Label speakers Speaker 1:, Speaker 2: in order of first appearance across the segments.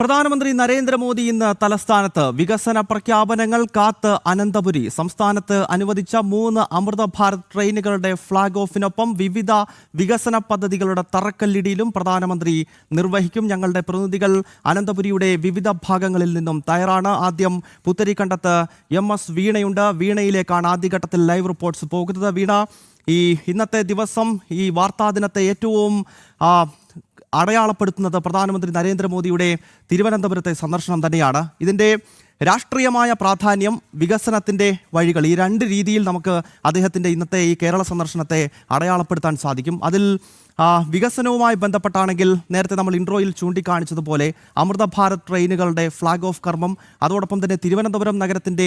Speaker 1: പ്രധാനമന്ത്രി നരേന്ദ്രമോദി ഇന്ന് തലസ്ഥാനത്ത് വികസന പ്രഖ്യാപനങ്ങൾ കാത്ത് അനന്തപുരി. സംസ്ഥാനത്ത് അനുവദിച്ച 3 അമൃത ഭാരത് ട്രെയിനുകളുടെ ഫ്ളാഗ് ഓഫിനൊപ്പം വിവിധ വികസന പദ്ധതികളുടെ തറക്കല്ലിടിയിലും പ്രധാനമന്ത്രി നിർവഹിക്കും. ഞങ്ങളുടെ പ്രതിനിധികൾ അനന്തപുരിയുടെ വിവിധ ഭാഗങ്ങളിൽ നിന്നും തയ്യാറാണ്. ആദ്യം പുത്തരിക്കണ്ടത്ത് MS വീണയുണ്ട്. വീണയിലേക്കാണ് ആദ്യഘട്ടത്തിൽ ലൈവ് റിപ്പോർട്ട്സ് പോകുന്നത്. വീണ, ഇന്നത്തെ ദിവസം ഈ വാർത്താ ദിനത്തെ ഏറ്റവും അടയാളപ്പെടുത്തുന്നത് പ്രധാനമന്ത്രി നരേന്ദ്രമോദിയുടെ തിരുവനന്തപുരത്തെ സന്ദർശനം തന്നെയാണ്. ഇതിൻ്റെ രാഷ്ട്രീയമായ പ്രാധാന്യം, വികസനത്തിൻ്റെ വഴികൾ, ഈ 2 രീതിയിൽ നമുക്ക് അദ്ദേഹത്തിൻ്റെ ഇന്നത്തെ ഈ കേരള സന്ദർശനത്തെ അടയാളപ്പെടുത്താൻ സാധിക്കും. അതിൽ വികസനവുമായി ബന്ധപ്പെട്ടാണെങ്കിൽ നേരത്തെ നമ്മൾ ഇൻട്രോയിൽ ചൂണ്ടിക്കാണിച്ചതുപോലെ അമൃത ഭാരത് ട്രെയിനുകളുടെ ഫ്ളാഗ് ഓഫ് കർമ്മം, അതോടൊപ്പം തന്നെ തിരുവനന്തപുരം നഗരത്തിൻ്റെ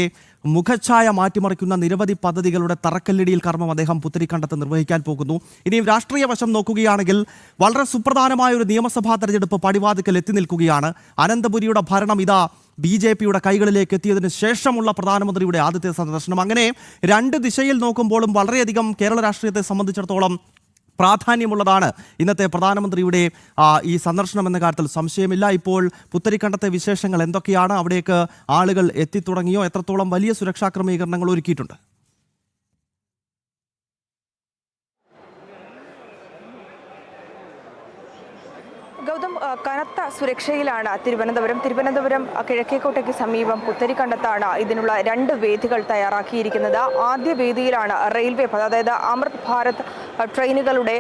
Speaker 1: മുഖഛായ മാറ്റിമറിക്കുന്ന നിരവധി പദ്ധതികളുടെ തറക്കല്ലിടിയിൽ കർമ്മം അദ്ദേഹം പുത്തരിക്കണ്ടത്ത് നിർവഹിക്കാൻ പോകുന്നു. ഇനിയും രാഷ്ട്രീയ വശം നോക്കുകയാണെങ്കിൽ വളരെ സുപ്രധാനമായ ഒരു നിയമസഭാ തെരഞ്ഞെടുപ്പ് പടിവാതിക്കൽ എത്തി നിൽക്കുകയാണ്. അനന്തപുരിയുടെ ഭരണം ഇതാ BJPയുടെ കൈകളിലേക്ക് എത്തിയതിന് ശേഷമുള്ള പ്രധാനമന്ത്രിയുടെ ആദ്യത്തെ സന്ദർശനം. അങ്ങനെ 2 ദിശയിൽ നോക്കുമ്പോഴും വളരെയധികം കേരള രാഷ്ട്രീയത്തെ സംബന്ധിച്ചിടത്തോളം പ്രാധാന്യമുള്ളതാണ് ഇന്നത്തെ പ്രധാനമന്ത്രിയുടെ ഈ സന്ദർശനം എന്ന കാര്യത്തിൽ സംശയമില്ല. ഇപ്പോൾ പുത്തരിക്കണ്ടത്തെ വിശേഷങ്ങൾ എന്തൊക്കെയാണ്? അവിടേക്ക് ആളുകൾ എത്തിത്തുടങ്ങിയോ? എത്രത്തോളം വലിയ സുരക്ഷാ ക്രമീകരണങ്ങൾ ഒരുക്കിയിട്ടുണ്ട്?
Speaker 2: ഗൗതം, കനത്ത സുരക്ഷയിലാണ് തിരുവനന്തപുരം കിഴക്കേക്കോട്ടയ്ക്ക് സമീപം പുത്തരിക്കണ്ടത്താണ് ഇതിനുള്ള 2 വേദികൾ തയ്യാറാക്കിയിരിക്കുന്നത്. ആദ്യ വേദിയിലാണ് റെയിൽവേ, അതായത് അമൃത് ഭാരത് ട്രെയിനുകളുടെ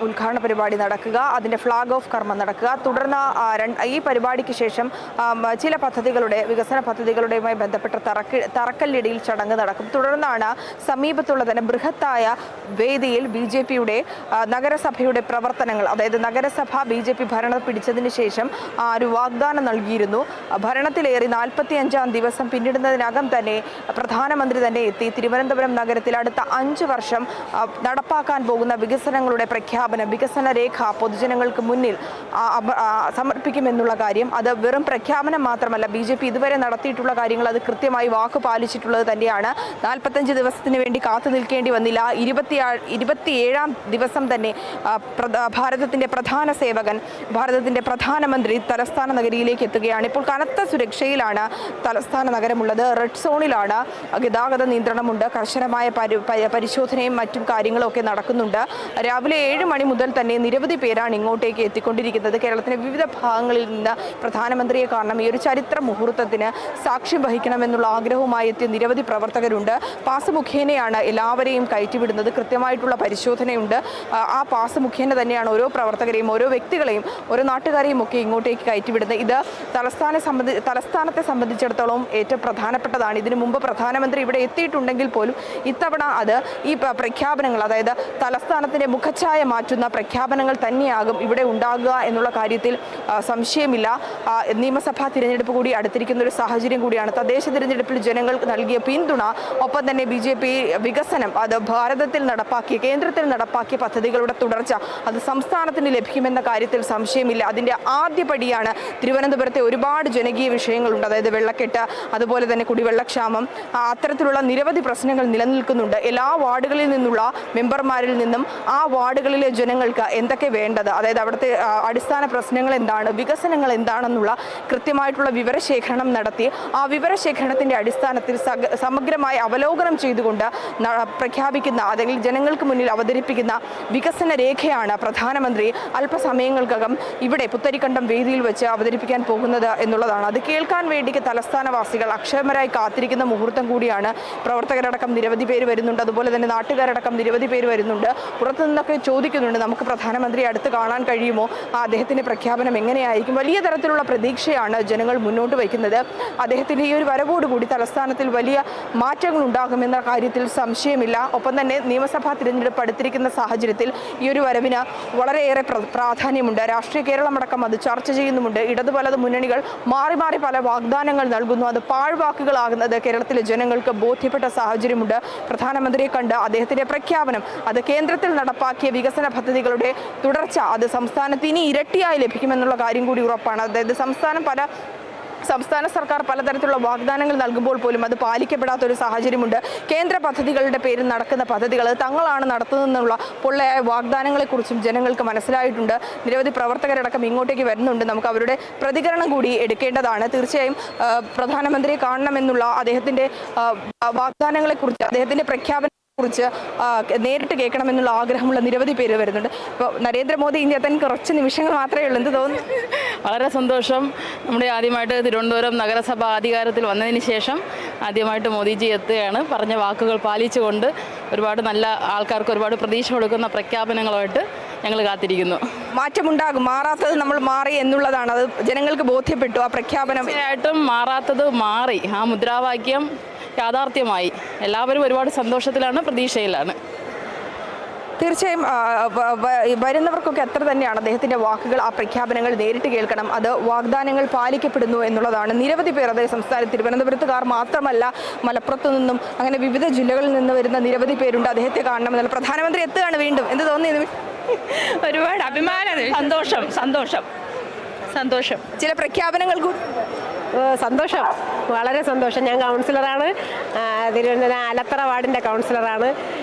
Speaker 2: ഉദ്ഘാടന പരിപാടി നടക്കുക, അതിൻ്റെ ഫ്ളാഗ് ഓഫ് കർമ്മം നടക്കുക. തുടർന്ന് ഈ പരിപാടിക്ക് ശേഷം ചില വികസന പദ്ധതികളുടെയുമായി ബന്ധപ്പെട്ട തറക്കല്ലിടിയിൽ ചടങ്ങ് നടക്കും. തുടർന്നാണ് സമീപത്തുള്ള തന്നെ ബൃഹത്തായ വേദിയിൽ BJPയുടെ നഗരസഭയുടെ പ്രവർത്തനങ്ങൾ, അതായത് നഗരസഭ BJP ഭരണം പിടിച്ചതിന് ശേഷം ഒരു വാഗ്ദാനം നൽകിയിരുന്നു. ഭരണത്തിലേറി 45-ാം ദിവസം പിന്നിടുന്നതിനകം തന്നെ പ്രധാനമന്ത്രി തന്നെ എത്തി തിരുവനന്തപുരം നഗരത്തിൽ അടുത്ത 5 വർഷം നടപ്പാക്കാൻ പോകുന്ന വികസനങ്ങളുടെ പ്രഖ്യാപനം, വികസന രേഖ പൊതുജനങ്ങൾക്ക് മുന്നിൽ സമർപ്പിക്കുമെന്നുള്ള കാര്യം, അത് വെറും പ്രഖ്യാപനം മാത്രമല്ല, BJP ഇതുവരെ നടത്തിയിട്ടുള്ള കാര്യങ്ങൾ അത് കൃത്യമായി വാക്ക് പാലിച്ചിട്ടുള്ളത് തന്നെയാണ്. 45 ദിവസത്തിന് വേണ്ടി കാത്തു നിൽക്കേണ്ടി വന്നില്ല. 27-ാം ദിവസം തന്നെ ഭാരതത്തിൻ്റെ പ്രധാന സേവകൻ, ഭാരതത്തിൻ്റെ പ്രധാനമന്ത്രി തലസ്ഥാന നഗരിയിലേക്ക് എത്തുകയാണ്. ഇപ്പോൾ കനത്ത സുരക്ഷയിലാണ് തലസ്ഥാന നഗരമുള്ളത്. റെഡ് സോണിലാണ്. ഗതാഗത നിയന്ത്രണമുണ്ട്. കർശനമായ പരിശോധനയും മറ്റും കാര്യങ്ങളും ഒക്കെ നടക്കുന്നുണ്ട്. രാവിലെ 7 മണി മുതൽ തന്നെ നിരവധി പേരാണ് ഇങ്ങോട്ടേക്ക് എത്തിക്കൊണ്ടിരിക്കുന്നത്. കേരളത്തിൻ്റെ വിവിധ ഭാഗങ്ങളിൽ നിന്ന് പ്രധാനമന്ത്രിയെ കാണണം, ഈ ഒരു ചരിത്ര മുഹൂർത്തത്തിന് സാക്ഷ്യം വഹിക്കണമെന്നുള്ള ആഗ്രഹവുമായി എത്തിയ നിരവധി പ്രവർത്തകരുണ്ട്. പാസ് മുഖേനയാണ് എല്ലാവരെയും കയറ്റിവിടുന്നത്. കൃത്യമായിട്ടുള്ള പരിശോധനയുണ്ട്. ആ പാസ് മുഖേന തന്നെയാണ് ഓരോ പ്രവർത്തകരെയും, ഓരോ വ്യക്തികളെയും, ഓരോ നാട്ടുകാരെയും ഒക്കെ ഇങ്ങോട്ടേക്ക് കയറ്റിവിടുന്നത്. ഇത് തലസ്ഥാനത്തെ സംബന്ധിച്ചിടത്തോളം ഏറ്റവും പ്രധാനപ്പെട്ടതാണ്. ഇതിനു മുമ്പ് പ്രധാനമന്ത്രി ഇവിടെ എത്തിയിട്ടുണ്ടെങ്കിൽ പോലും ഇത്തവണ അത് ഈ പ്രഖ്യാപനങ്ങൾ, അതായത് തലസ്ഥാനത്തിൻ്റെ മുഖഛായ മാറ്റുന്ന പ്രഖ്യാപനങ്ങൾ തന്നെയാകും ഇവിടെ ഉണ്ടാകുക എന്നുള്ള കാര്യത്തിൽ സംശയമില്ല. നിയമസഭാ തിരഞ്ഞെടുപ്പ് കൂടി അടുത്തിരിക്കുന്ന ഒരു സാഹചര്യം കൂടിയാണ്. തദ്ദേശ തിരഞ്ഞെടുപ്പിൽ ജനങ്ങൾ നൽകിയ പിന്തുണ, ഒപ്പം തന്നെ BJP വികസനം, അത് ഭാരതത്തിൽ നടപ്പാക്കിയ, കേന്ദ്രത്തിൽ നടപ്പാക്കിയ പദ്ധതികളുടെ തുടർച്ച അത് സംസ്ഥാനത്തിന് ലഭിക്കുമെന്ന കാര്യത്തിൽ സംശയമില്ല. അതിൻ്റെ ആദ്യപടിയാണ് തിരുവനന്തപുരത്തെ ഒരുപാട് ജനകീയ വിഷയങ്ങളുണ്ട്. അതായത് വെള്ളക്കെട്ട്, അതുപോലെ തന്നെ കുടിവെള്ളക്ഷാമം, അത്തരത്തിലുള്ള നിരവധി പ്രശ്നങ്ങൾ നിലനിൽക്കുന്നുണ്ട്. എല്ലാ വാർഡുകളിൽ നിന്നുള്ള മെമ്പർമാരിൽ നിന്നും ആ വാർഡുകളിലെ ജനങ്ങൾക്ക് എന്തൊക്കെ വേണ്ടത്, അതായത് അവിടുത്തെ അടിസ്ഥാന പ്രശ്നങ്ങൾ എന്താണ്, വികസനങ്ങൾ എന്താണെന്നുള്ള കൃത്യമായിട്ടുള്ള വിവരശേഖരണം നടത്തി ആ വിവരശേഖരണത്തിൻ്റെ അടിസ്ഥാനത്തിൽ സമഗ്രമായി അവലോകനം ചെയ്തുകൊണ്ട് പ്രഖ്യാപിക്കുന്ന, അല്ലെങ്കിൽ ജനങ്ങൾക്ക് മുന്നിൽ അവതരിപ്പിക്കുന്ന വികസന രേഖയാണ് പ്രധാനമന്ത്രി അല്പസമയങ്ങൾക്കകം ഇവിടെ പുത്തരിക്കണ്ടം വേദിയിൽ വെച്ച് അവതരിപ്പിക്കാൻ പോകുന്നത് എന്നുള്ളതാണ്. അത് കേൾക്കാൻ വേണ്ടി തലസ്ഥാനവാസികൾ അക്ഷമരായി കാത്തിരിക്കുന്ന മുഹൂർത്തം കൂടിയാണ്. പ്രവർത്തകരടക്കം നിരവധി പേര് വരുന്നുണ്ട്. അതുപോലെ തന്നെ നാട്ടുകാരടക്കം നിരവധി പേര് വരുന്നുണ്ട്. പുറത്തുനിന്നൊക്കെ ചോദിക്കുന്നുണ്ട്, നമുക്ക് പ്രധാനമന്ത്രിയെ അടുത്ത് കാണാൻ കഴിയുമോ, അദ്ദേഹത്തിൻ്റെ പ്രഖ്യാപനം എങ്ങനെയായിരിക്കും. വലിയ തരത്തിലുള്ള പ്രതീക്ഷയാണ് ജനങ്ങൾ മുന്നോട്ട് വയ്ക്കുന്നത്. അദ്ദേഹത്തിൻ്റെ ഈ ഒരു വരവോടുകൂടി തലസ്ഥാനത്തിൽ വലിയ മാറ്റങ്ങൾ ഉണ്ടാകുമെന്ന കാര്യത്തിൽ സംശയമില്ല. ഒപ്പം തന്നെ നിയമസഭാ തിരഞ്ഞെടുപ്പ് അടുത്തിരിക്കുന്ന സാഹചര്യത്തിൽ ഈ ഒരു വരവിന് വളരെയേറെ പ്രാധാന്യമുണ്ട്. രാഷ്ട്രീയ കേരളമടക്കം അത് ചർച്ച ചെയ്യുന്നുമുണ്ട്. ഇടതു വലത് മുന്നണികൾ മാറി മാറി പല വാഗ്ദാനങ്ങൾ നൽകുന്നു. അത് പാഴ്വാക്കുകളാകുന്നത് കേരളത്തിലെ ജനങ്ങൾക്ക് ബോധ്യപ്പെട്ട സാഹചര്യമുണ്ട്. പ്രധാനമന്ത്രിയെ കണ്ട് അദ്ദേഹത്തിൻ്റെ പ്രഖ്യാപനം, അത് കേന്ദ്രത്തിൽ നടപ്പാക്കിയ വികസന പദ്ധതികളുടെ തുടർച്ച, അത് സംസ്ഥാനത്ത് ഇനി ഇരട്ടിയായി ലഭിക്കുമെന്നുള്ള കാര്യം കൂടി ഉറപ്പാണ്. അതായത് സംസ്ഥാനം പല സംസ്ഥാന സർക്കാർ പലതരത്തിലുള്ള വാഗ്ദാനങ്ങൾ നൽകുമ്പോൾ പോലും അത് പാലിക്കപ്പെടാത്ത ഒരു സാഹചര്യമുണ്ട്. കേന്ദ്ര പദ്ധതികളുടെ പേരിൽ നടക്കുന്ന പദ്ധതികൾ തങ്ങളാണ് നടത്തുന്നതെന്നുള്ള പൊള്ളയായ വാഗ്ദാനങ്ങളെക്കുറിച്ചും ജനങ്ങൾക്ക് മനസ്സിലായിട്ടുണ്ട്. നിരവധി പ്രവർത്തകരടക്കം ഇങ്ങോട്ടേക്ക് വരുന്നുണ്ട്. നമുക്ക് അവരുടെ പ്രതികരണം കൂടി എടുക്കേണ്ടതാണ്. തീർച്ചയായും പ്രധാനമന്ത്രിയെ കാണണമെന്നുള്ള അദ്ദേഹത്തിൻ്റെ വാഗ്ദാനങ്ങളെക്കുറിച്ച്, അദ്ദേഹത്തിൻ്റെ പ്രഖ്യാപനത്തെക്കുറിച്ച് നേരിട്ട് കേൾക്കണമെന്നുള്ള ആഗ്രഹമുള്ള നിരവധി പേര് വരുന്നുണ്ട്. ഇപ്പോൾ നരേന്ദ്രമോദി ഇന്ത്യ എത്താൻ കുറച്ച് നിമിഷങ്ങൾ മാത്രമേ ഉള്ളൂ. എന്ത് തോന്നുന്നു?
Speaker 3: വളരെ സന്തോഷം. നമ്മുടെ ആദ്യമായിട്ട് തിരുവനന്തപുരം നഗരസഭ അധികാരത്തിൽ വന്നതിന് ശേഷം ആദ്യമായിട്ട് മോദിജി എത്തുകയാണ്. പറഞ്ഞ വാക്കുകൾ പാലിച്ചുകൊണ്ട് ഒരുപാട് നല്ല ആൾക്കാർക്ക് ഒരുപാട് പ്രതീക്ഷ കൊടുക്കുന്ന പ്രഖ്യാപനങ്ങളുമായിട്ട് ഞങ്ങൾ കാത്തിരിക്കുന്നു.
Speaker 2: മാറ്റമുണ്ടാകും. മാറാത്തത് നമ്മൾ മാറി എന്നുള്ളതാണ്. അത് ജനങ്ങൾക്ക് ബോധ്യപ്പെട്ടു. ആ പ്രഖ്യാപനം
Speaker 3: തീർച്ചയായിട്ടും മാറാത്തത് മാറി. ആ മുദ്രാവാക്യം യാഥാർത്ഥ്യമായി. എല്ലാവരും ഒരുപാട് സന്തോഷത്തിലാണ്, പ്രതീക്ഷയിലാണ്.
Speaker 2: തീർച്ചയായും വരുന്നവർക്കൊക്കെ എത്ര തന്നെയാണ് അദ്ദേഹത്തിൻ്റെ വാക്കുകൾ, ആ പ്രഖ്യാപനങ്ങൾ നേരിട്ട് കേൾക്കണം. അത് വാഗ്ദാനങ്ങൾ പാലിക്കപ്പെടുന്നു എന്നുള്ളതാണ്. നിരവധി പേർ, അതായത് സംസ്ഥാന തിരുവനന്തപുരത്തുകാർ മാത്രമല്ല, മലപ്പുറത്തു നിന്നും അങ്ങനെ വിവിധ ജില്ലകളിൽ നിന്ന് വരുന്ന നിരവധി പേരുണ്ട്. അദ്ദേഹത്തെ കാണണമെന്നുള്ള. പ്രധാനമന്ത്രി എത്തുകയാണ് വീണ്ടും. എന്ത് തോന്നി?
Speaker 3: ഒരുപാട് അഭിമാനം, സന്തോഷം സന്തോഷം സന്തോഷം.
Speaker 2: ചില പ്രഖ്യാപനങ്ങൾ കൂടി.
Speaker 4: സന്തോഷം, വളരെ സന്തോഷം. ഞാൻ കൗൺസിലറാണ്, തിരുവനന്തപുരം ആലത്തറ വാർഡിൻ്റെ കൗൺസിലറാണ്.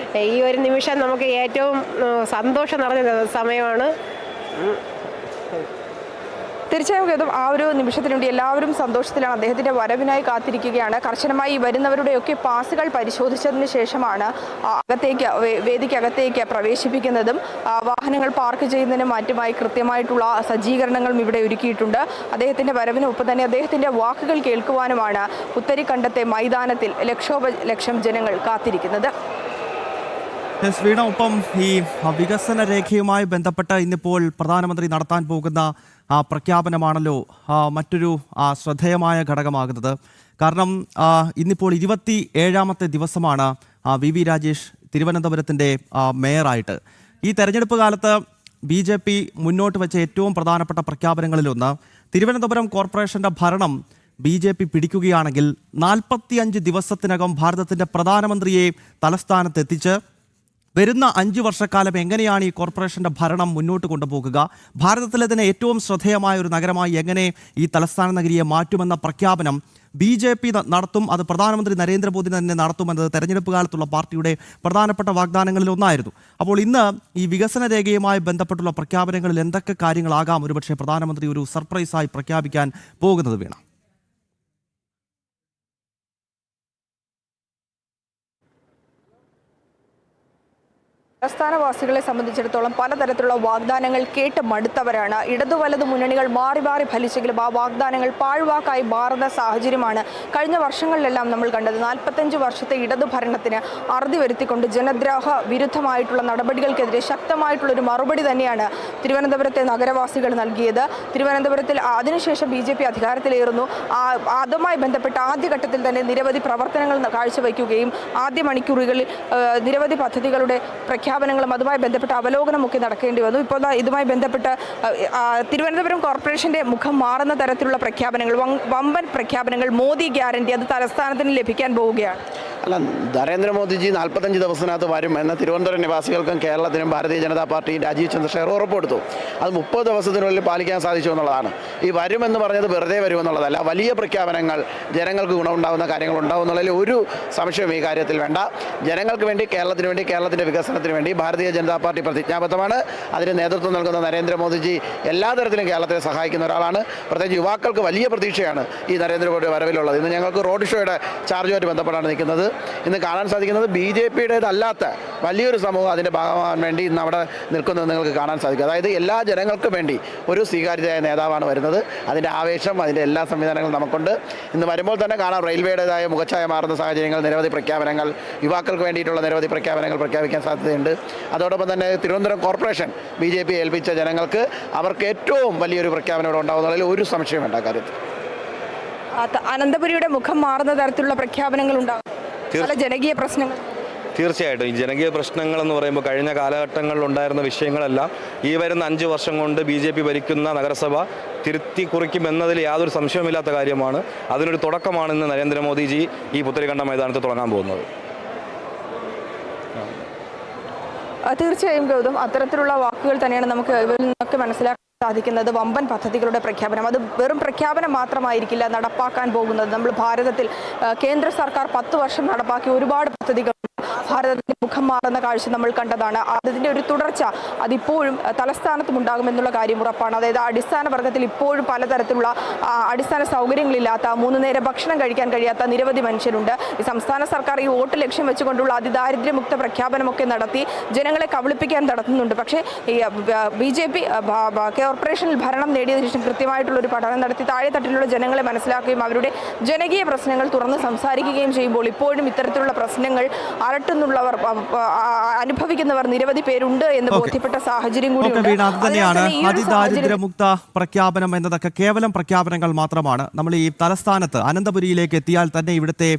Speaker 4: ഈ ഒരു നിമിഷം നമുക്ക് ഏറ്റവും സന്തോഷം നിറഞ്ഞ സമയമാണ്.
Speaker 2: തീർച്ചയായും ആ ഒരു നിമിഷത്തിന് വേണ്ടി എല്ലാവരും സന്തോഷത്തിലാണ്. അദ്ദേഹത്തിൻ്റെ വരവിനായി കാത്തിരിക്കുകയാണ്. കർശനമായി വരുന്നവരുടെയൊക്കെ പാസുകൾ പരിശോധിച്ചതിന് ശേഷമാണ് വേദിക്കകത്തേക്ക് പ്രവേശിപ്പിക്കുന്നതും. വാഹനങ്ങൾ പാർക്ക് ചെയ്യുന്നതിനും മറ്റുമായി കൃത്യമായിട്ടുള്ള സജ്ജീകരണങ്ങളും ഇവിടെ ഒരുക്കിയിട്ടുണ്ട്. അദ്ദേഹത്തിൻ്റെ വരവിനൊപ്പം തന്നെ അദ്ദേഹത്തിൻ്റെ വാക്കുകൾ കേൾക്കുവാനുമാണ് പുത്തരിക്കണ്ടത്തെ മൈതാനത്തിൽ ലക്ഷോപലക്ഷം ജനങ്ങൾ കാത്തിരിക്കുന്നത്.
Speaker 1: വീണ, ഒപ്പം ഈ വികസന രേഖയുമായി ബന്ധപ്പെട്ട് ഇന്നിപ്പോൾ പ്രധാനമന്ത്രി നടത്താൻ പോകുന്ന പ്രഖ്യാപനമാണല്ലോ മറ്റൊരു ശ്രദ്ധേയമായ ഘടകമാകുന്നത്. കാരണം ഇന്നിപ്പോൾ 27ാമത്തെ ദിവസമാണ് വി രാജേഷ് തിരുവനന്തപുരത്തിൻ്റെ മേയറായിട്ട്. ഈ തെരഞ്ഞെടുപ്പ് കാലത്ത് BJP മുന്നോട്ട് വെച്ച ഏറ്റവും പ്രധാനപ്പെട്ട പ്രഖ്യാപനങ്ങളിലൊന്ന് തിരുവനന്തപുരം കോർപ്പറേഷൻ്റെ ഭരണം BJP പിടിക്കുകയാണെങ്കിൽ 45 ദിവസത്തിനകം ഭാരതത്തിൻ്റെ പ്രധാനമന്ത്രിയെ തലസ്ഥാനത്തെത്തിച്ച് വരുന്ന 5 വർഷക്കാലം എങ്ങനെയാണ് ഈ കോർപ്പറേഷൻ്റെ ഭരണം മുന്നോട്ട് കൊണ്ടുപോകുക, ഭാരതത്തിലെ തന്നെ ഏറ്റവും ശ്രദ്ധേയമായ ഒരു നഗരമായി എങ്ങനെ ഈ തലസ്ഥാന നഗരിയെ മാറ്റുമെന്ന പ്രഖ്യാപനം BJP നടത്തും. അത് പ്രധാനമന്ത്രി നരേന്ദ്രമോദി തന്നെ നടത്തുമെന്നത് തെരഞ്ഞെടുപ്പ് കാലത്തുള്ള പാർട്ടിയുടെ പ്രധാനപ്പെട്ട വാഗ്ദാനങ്ങളിൽ ഒന്നായിരുന്നു. അപ്പോൾ ഇന്ന് ഈ വികസന രേഖയുമായി ബന്ധപ്പെട്ടുള്ള പ്രഖ്യാപനങ്ങളിൽ എന്തൊക്കെ കാര്യങ്ങളാകാം ഒരുപക്ഷെ പ്രധാനമന്ത്രി ഒരു സർപ്രൈസായി പ്രഖ്യാപിക്കാൻ പോകുന്നത്? വീണ,
Speaker 2: തലസ്ഥാനവാസികളെ സംബന്ധിച്ചിടത്തോളം പലതരത്തിലുള്ള വാഗ്ദാനങ്ങൾ കേട്ട് മടുത്തവരാണ്. ഇടതു വലതു മുന്നണികൾ മാറി മാറി ഫലിച്ചെങ്കിലും ആ വാഗ്ദാനങ്ങൾ പാഴ്വാക്കായി മാറുന്ന സാഹചര്യമാണ് കഴിഞ്ഞ വർഷങ്ങളിലെല്ലാം നമ്മൾ കണ്ടത്. 45 വർഷത്തെ ഇടതു ഭരണത്തിന് അറുതി വരുത്തിക്കൊണ്ട് ജനദ്രോഹ വിരുദ്ധമായിട്ടുള്ള നടപടികൾക്കെതിരെ ശക്തമായിട്ടുള്ളൊരു മറുപടി തന്നെയാണ് തിരുവനന്തപുരത്തെ നഗരവാസികൾ നൽകിയത്. തിരുവനന്തപുരത്തിൽ അതിനുശേഷം BJP അധികാരത്തിലേറുന്നു. അതുമായി ബന്ധപ്പെട്ട ആദ്യഘട്ടത്തിൽ തന്നെ നിരവധി പ്രവർത്തനങ്ങൾ കാഴ്ചവെക്കുകയും ആദ്യ മണിക്കൂറുകളിൽ നിരവധി പദ്ധതികളുടെ പ്രഖ്യാപനങ്ങളും അതുമായി ബന്ധപ്പെട്ട അവലോകനമൊക്കെ നടക്കേണ്ടി വന്നു. ഇപ്പോൾ ഇതുമായി ബന്ധപ്പെട്ട് തിരുവനന്തപുരം കോർപ്പറേഷന്റെ മുഖം മാറുന്ന തരത്തിലുള്ള പ്രഖ്യാപനങ്ങൾ, വമ്പൻ പ്രഖ്യാപനങ്ങൾ, മോദി ഗ്യാരണ്ടി അത് തലസ്ഥാനത്തിന് ലഭിക്കാൻ പോവുകയാണ്.
Speaker 5: അല്ല, നരേന്ദ്രമോദിജി 45 ദിവസത്തിനകത്ത് വരും എന്ന് തിരുവനന്തപുരം നിവാസികൾക്കും കേരളത്തിനും ഭാരതീയ ജനതാ പാർട്ടി രാജീവ് ചന്ദ്രശേഖർ ഉറപ്പെടുത്തു. അത് 30 ദിവസത്തിനുള്ളിൽ പാലിക്കാൻ സാധിച്ചു എന്നുള്ളതാണ്. ഈ വരുമെന്ന് പറഞ്ഞത് വെറുതെ വരുമെന്നുള്ളതല്ല, വലിയ പ്രഖ്യാപനങ്ങൾ, ജനങ്ങൾക്ക് ഗുണമുണ്ടാകുന്ന കാര്യങ്ങൾ ഉണ്ടാവും എന്നുള്ളതിൽ ഒരു സംശയവും ഈ കാര്യത്തിൽ വേണ്ട. ജനങ്ങൾക്ക് വേണ്ടി, കേരളത്തിന് വേണ്ടി, കേരളത്തിൻ്റെ വികസനത്തിന് വേണ്ടി ഭാരതീയ ജനതാ പാർട്ടി പ്രതിജ്ഞാബദ്ധമാണ്. അതിന് നേതൃത്വം നൽകുന്ന നരേന്ദ്രമോദിജി എല്ലാ തരത്തിലും കേരളത്തെ സഹായിക്കുന്ന ഒരാളാണ്. പ്രത്യേകിച്ച് യുവാക്കൾക്ക് വലിയ പ്രതീക്ഷയാണ് ഈ നരേന്ദ്രമോദി വരവിലുള്ളത്. ഇന്ന് ഞങ്ങൾക്ക് റോഡ് ഷോയുടെ ചാർജുമായിട്ട് ബന്ധപ്പെട്ടാണ് നിൽക്കുന്നത്. ഇന്ന് കാണാൻ സാധിക്കുന്നത് BJPയുടേതല്ലാത്ത വലിയൊരു സമൂഹം അതിൻ്റെ ഭാഗമാകാൻ വേണ്ടി ഇന്ന് അവിടെ നിൽക്കുന്നത് നിങ്ങൾക്ക് കാണാൻ സാധിക്കും. അതായത് എല്ലാ ജനങ്ങൾക്കും വേണ്ടി ഒരു സ്വീകാര്യതയായ നേതാവാണ് വരുന്നത്. അതിൻ്റെ ആവേശം, അതിൻ്റെ എല്ലാ സംവിധാനങ്ങളും നമുക്കുണ്ട്. ഇന്ന് വരുമ്പോൾ തന്നെ കാണാം റെയിൽവേയുടേതായ മുഖച്ഛായ മാറുന്ന സാഹചര്യങ്ങൾ, നിരവധി പ്രഖ്യാപനങ്ങൾ, യുവാക്കൾക്ക് വേണ്ടിയിട്ടുള്ള നിരവധി പ്രഖ്യാപനങ്ങൾ പ്രഖ്യാപിക്കാൻ സാധ്യതയുണ്ട്. അതോടൊപ്പം തന്നെ തിരുവനന്തപുരം കോർപ്പറേഷൻ BJP ഏൽപ്പിച്ച ജനങ്ങൾക്ക് അവർക്ക് ഏറ്റവും വലിയൊരു പ്രഖ്യാപനം ഇവിടെ ഉണ്ടാകുന്നതിൽ ഒരു സംശയം വേണ്ട കാര്യത്തിൽ.
Speaker 2: അനന്തപുരിയുടെ മുഖം മാറുന്ന തരത്തിലുള്ള പ്രഖ്യാപനങ്ങൾ ഉണ്ടാകും. പല ജനകീയ പ്രശ്നങ്ങൾ.
Speaker 6: തീർച്ചയായിട്ടും ഈ ജനകീയ പ്രശ്നങ്ങളെന്ന് പറയുമ്പോൾ കഴിഞ്ഞ കാലഘട്ടങ്ങളിൽ ഉണ്ടായിരുന്ന വിഷയങ്ങളെല്ലാം ഈ വരുന്ന 5 വർഷം കൊണ്ട് BJP ഭരിക്കുന്ന നഗരസഭ തിരുത്തി കുറിക്കുമെന്നതിൽ യാതൊരു സംശയവുമില്ലാത്ത കാര്യമാണ്. അതിനൊരു തുടക്കമാണ് ഇന്ന് നരേന്ദ്രമോദിജി ഈ പുത്തരിക്കണ്ടം മൈതാനത്ത് തുടങ്ങാൻ പോകുന്നത്.
Speaker 2: തീർച്ചയായും ഗൗതം, അത്തരത്തിലുള്ള വാക്കുകൾ തന്നെയാണ് നമുക്ക് ഇവരിൽ നിന്നൊക്കെ മനസ്സിലാക്കാൻ സാധിക്കുന്നത് വമ്പൻ പദ്ധതികളുടെ പ്രഖ്യാപനം. അത് വെറും പ്രഖ്യാപനം മാത്രമായിരിക്കില്ല നടപ്പാക്കാൻ പോകുന്നത്. നമ്മൾ ഭാരതത്തിൽ കേന്ദ്ര സർക്കാർ 10 വർഷം നടപ്പാക്കിയ ഒരുപാട് പദ്ധതികൾ ഭാരതത്തിന്റെ മുഖം മാറുന്ന കാഴ്ച നമ്മൾ കണ്ടതാണ്. അതിന്റെ ഒരു തുടർച്ച അതിപ്പോഴും തലസ്ഥാനത്തും ഉണ്ടാകുമെന്നുള്ള കാര്യം ഉറപ്പാണ്. അതായത് അടിസ്ഥാന വർഗത്തിൽ ഇപ്പോഴും പലതരത്തിലുള്ള അടിസ്ഥാന സൗകര്യങ്ങളില്ലാത്ത 3 നേരം ഭക്ഷണം കഴിക്കാൻ കഴിയാത്ത നിരവധി മനുഷ്യരുണ്ട്. ഈ സംസ്ഥാന സർക്കാർ ഈ വോട്ട് ലക്ഷ്യം വെച്ചുകൊണ്ടുള്ള അതിദാരിദ്ര്യമുക്ത പ്രഖ്യാപനമൊക്കെ നടത്തി ജനങ്ങളെ കബളിപ്പിക്കാൻ നടത്തുന്നുണ്ട്. പക്ഷേ ഈ BJP കോർപ്പറേഷനിൽ ഭരണം നേടിയതിനു ശേഷം കൃത്യമായിട്ടുള്ള ഒരു പഠനം നടത്തി താഴെത്തട്ടിലുള്ള ജനങ്ങളെ മനസ്സിലാക്കുകയും അവരുടെ ജനകീയ പ്രശ്നങ്ങൾ തുറന്ന് സംസാരിക്കുകയും ചെയ്യുമ്പോൾ ഇപ്പോഴും ഇത്തരത്തിലുള്ള പ്രശ്നങ്ങൾ അലട്ടുന്നുള്ളവർ അനുഭവിക്കുന്നവർ നിരവധി പേരുണ്ട് എന്ന് ബോധ്യപ്പെട്ട സാഹചര്യം കൂടി
Speaker 1: അത് തന്നെയാണ് അതിദാരിദ്ര്യമുക്ത പ്രഖ്യാപനം എന്നതൊക്കെ കേവലം പ്രഖ്യാപനങ്ങൾ മാത്രമാണ്. നമ്മൾ ഈ തലസ്ഥാനത്ത് അനന്തപുരിയിലേക്ക് എത്തിയാൽ തന്നെ ഇവിടുത്തെ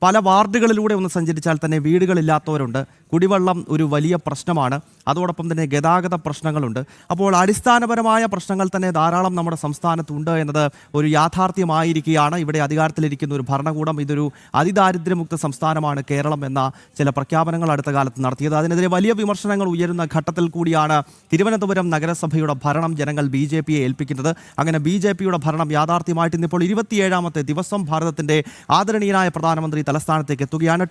Speaker 1: പല വാർഡുകളിലൂടെ ഒന്ന് സഞ്ചരിച്ചാൽ തന്നെ വീടുകളില്ലാത്തവരുണ്ട്. കുടിവെള്ളം ഒരു വലിയ പ്രശ്നമാണ്. അതോടൊപ്പം തന്നെ ഗതാഗത പ്രശ്നങ്ങളുണ്ട്. അപ്പോൾ അടിസ്ഥാനപരമായ പ്രശ്നങ്ങൾ തന്നെ ധാരാളം നമ്മുടെ സംസ്ഥാനത്തുണ്ട് എന്നത് ഒരു യാഥാർത്ഥ്യമായിരിക്കുകയാണ്. ഇവിടെ അധികാരത്തിലിരിക്കുന്ന ഒരു ഭരണകൂടം ഇതൊരു അതിദാരിദ്ര്യമുക്ത സംസ്ഥാനമാണ് കേരളം എന്ന ചില പ്രഖ്യാപനങ്ങൾ അടുത്ത കാലത്ത് നടത്തിയത്. അതിനെതിരെ വലിയ വിമർശനങ്ങൾ ഉയരുന്ന ഘട്ടത്തിൽ കൂടിയാണ് തിരുവനന്തപുരം നഗരസഭയുടെ ഭരണം ജനങ്ങൾ BJPയെ ഏൽപ്പിക്കുന്നത്. അങ്ങനെ BJPയുടെ ഭരണം യാഥാർത്ഥ്യമായിട്ട് ഇന്നിപ്പോൾ 27ാമത്തെ ദിവസം ഭാരതത്തിന്റെ ആദരണീയനായ പ്രധാനമന്ത്രി തലസ്ഥാനത്തേക്ക് എത്തുകയാണ്.